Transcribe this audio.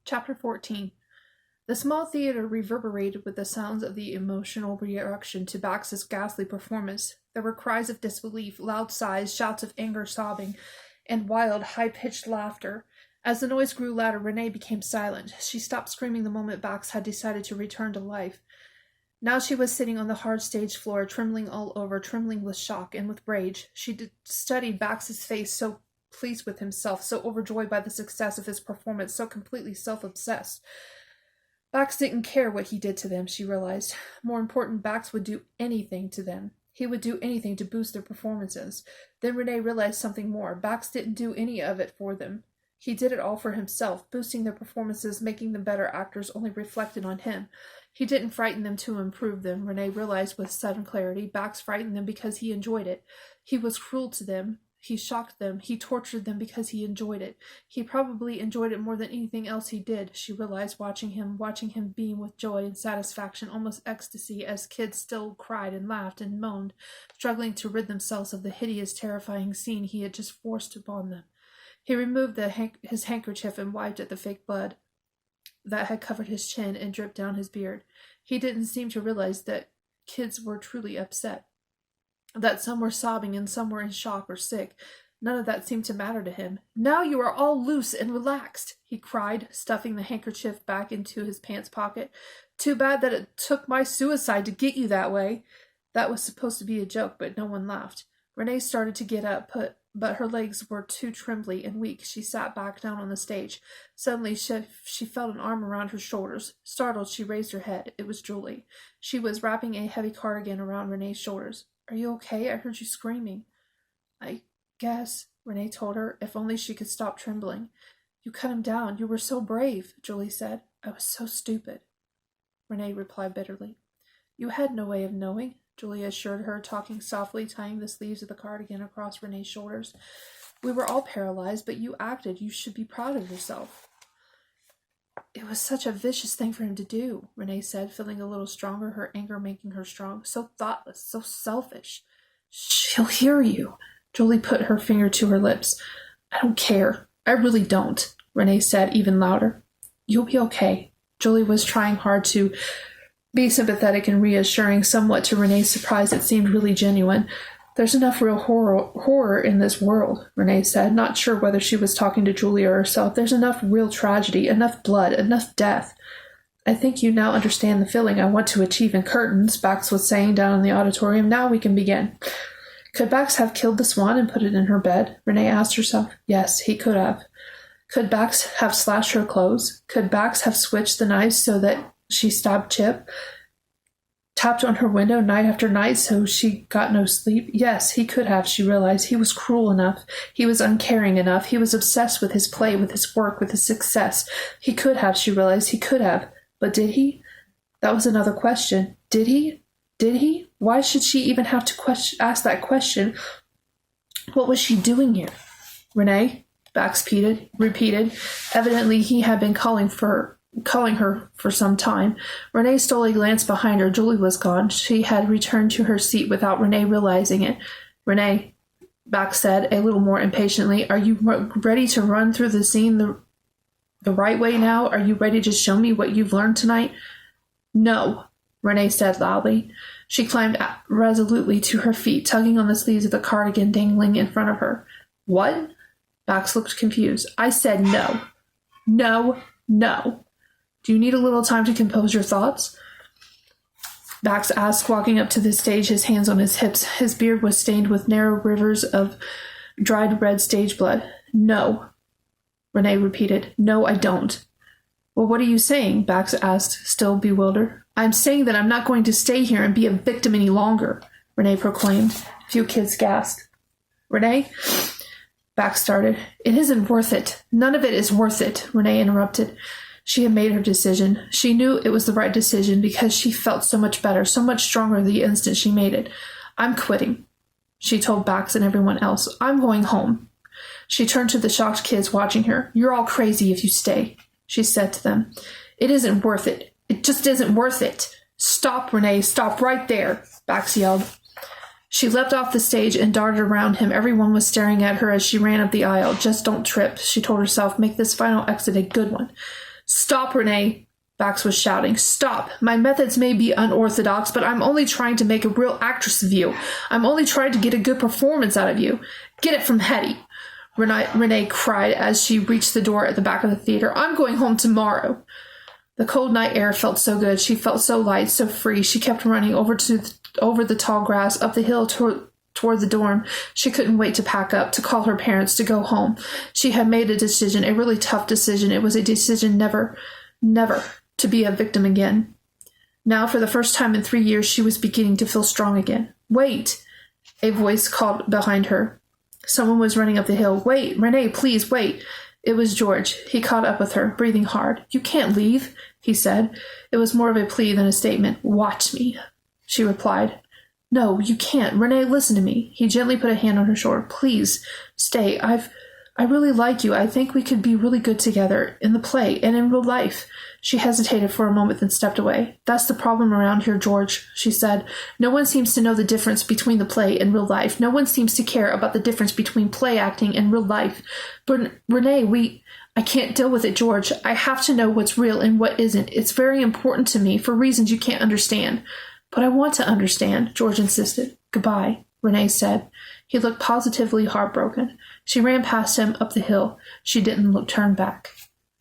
Chapter 14. The small theater reverberated with the sounds of the emotional reaction to Bax's ghastly performance. There were cries of disbelief, loud sighs, shouts of anger, sobbing, and wild, high-pitched laughter. As the noise grew louder, Renee became silent. She stopped screaming the moment Bax had decided to return to life. Now she was sitting on the hard stage floor, trembling all over, trembling with shock and with rage. She studied Bax's face, so pleased with himself, so overjoyed by the success of his performance, so completely self-obsessed. Bax didn't care what he did to them, she realized. More important, Bax would do anything to them. He would do anything to boost their performances. Then Renee realized something more. Bax didn't do any of it for them. He did it all for himself. Boosting their performances, making them better actors, only reflected on him. He didn't frighten them to improve them, Renee realized with sudden clarity. Bax frightened them because he enjoyed it. He was cruel to them. He shocked them. He tortured them because he enjoyed it. He probably enjoyed it more than anything else he did, she realized, watching him beam with joy and satisfaction, almost ecstasy, as kids still cried and laughed and moaned, struggling to rid themselves of the hideous, terrifying scene he had just forced upon them. He removed his handkerchief and wiped at the fake blood that had covered his chin and dripped down his beard. He didn't seem to realize that kids were truly upset, that some were sobbing and some were in shock or sick. None of that seemed to matter to him. "Now you are all loose and relaxed," he cried, stuffing the handkerchief back into his pants pocket. "Too bad that it took my suicide to get you that way." That was supposed to be a joke, but no one laughed. Renee started to get up, but her legs were too trembly and weak. She sat back down on the stage. Suddenly she felt an arm around her shoulders. Startled, she raised her head. It was Julie. She was wrapping a heavy cardigan around Renee's shoulders. "Are you okay? I heard you screaming." "I guess," Renee told her, if only she could stop trembling. "You cut him down. You were so brave," Julie said. "I was so stupid," Renee replied bitterly. "You had no way of knowing," Julie assured her, talking softly, tying the sleeves of the cardigan across Renee's shoulders. "We were all paralyzed, but you acted. You should be proud of yourself." "It was such a vicious thing for him to do," Renee said, feeling a little stronger, her anger making her strong. "So thoughtless, so selfish." "She'll hear you." Julie put her finger to her lips. "I don't care. I really don't," Renee said, even louder. "You'll be okay." Julie was trying hard to be sympathetic and reassuring. Somewhat to Renee's surprise, it seemed really genuine. "There's enough real horror in this world," Renee said, not sure whether she was talking to Julie or herself. "There's enough real tragedy, enough blood, enough death." "I think you now understand the feeling I want to achieve in Curtains," Bax was saying down in the auditorium. "Now we can begin." Could Bax have killed the swan and put it in her bed? Renee asked herself. Yes, he could have. Could Bax have slashed her clothes? Could Bax have switched the knives so that she stabbed Chip? Tapped on her window night after night so she got no sleep? Yes, he could have, she realized. He was cruel enough. He was uncaring enough. He was obsessed with his play, with his work, with his success. He could have, she realized. He could have. But did he? That was another question. Did he? Did he? Why should she even have to ask that question? What was she doing here? "Renee?" Bax repeated. Evidently he had been calling her for some time. Renee stole a glance behind her. Julie was gone. She had returned to her seat without Renee realizing it. "Renee," Bax said, a little more impatiently, "are you ready to run through the scene the right way now? Are you ready to show me what you've learned tonight?" "No," Renee said loudly. She climbed resolutely to her feet, tugging on the sleeves of the cardigan dangling in front of her. "What?" Bax looked confused. "I said no. No, no. Do you need a little time to compose your thoughts?" Bax asked, walking up to the stage, his hands on his hips. His beard was stained with narrow rivers of dried red stage blood. "No," Renee repeated. "No, I don't." "Well, what are you saying?" Bax asked, still bewildered. "I'm saying that I'm not going to stay here and be a victim any longer," Renee proclaimed. A few kids gasped. "Renee?" Bax started. "It isn't worth it. None of it is worth it," Renee interrupted. She had made her decision. She knew it was the right decision because she felt so much better, so much stronger the instant she made it. "I'm quitting," she told Bax and everyone else. "I'm going home." She turned to the shocked kids watching her. "You're all crazy if you stay," she said to them. "It isn't worth it. It just isn't worth it." "Stop, Renee, stop right there," Bax yelled. She leapt off the stage and darted around him. Everyone was staring at her as she ran up the aisle. "Just don't trip," she told herself. "Make this final exit a good one." Stop, Renee, Bax was shouting. Stop. My methods may be unorthodox, but I'm only trying to make a real actress of you. I'm only trying to get a good performance out of you. Get it from Hetty, Renee cried as she reached the door at the back of the theater. I'm going home tomorrow. The cold night air felt so good. She felt so light, so free. She kept running over the tall grass, up the hill toward the dorm. She couldn't wait to pack up, to call her parents, to go home. She had made a decision, a really tough decision. It was a decision never to be a victim again. Now, for the first time in 3 years, she was beginning to feel strong again. Wait! A voice called behind her. Someone was running up the hill. Wait, Renee, please, wait. It was George. He caught up with her, breathing hard. You can't leave, he said. It was more of a plea than a statement. Watch me, she replied. No, you can't. Renee, listen to me. He gently put a hand on her shoulder. Please, stay. I really like you. I think we could be really good together, in the play and in real life. She hesitated for a moment, then stepped away. That's the problem around here, George, she said. No one seems to know the difference between the play and real life. No one seems to care about the difference between play acting and real life. But Renee, I can't deal with it, George. I have to know what's real and what isn't. It's very important to me for reasons you can't understand. But I want to understand, George insisted. Goodbye, Renee said. He looked positively heartbroken. She ran past him up the hill. She didn't turn back.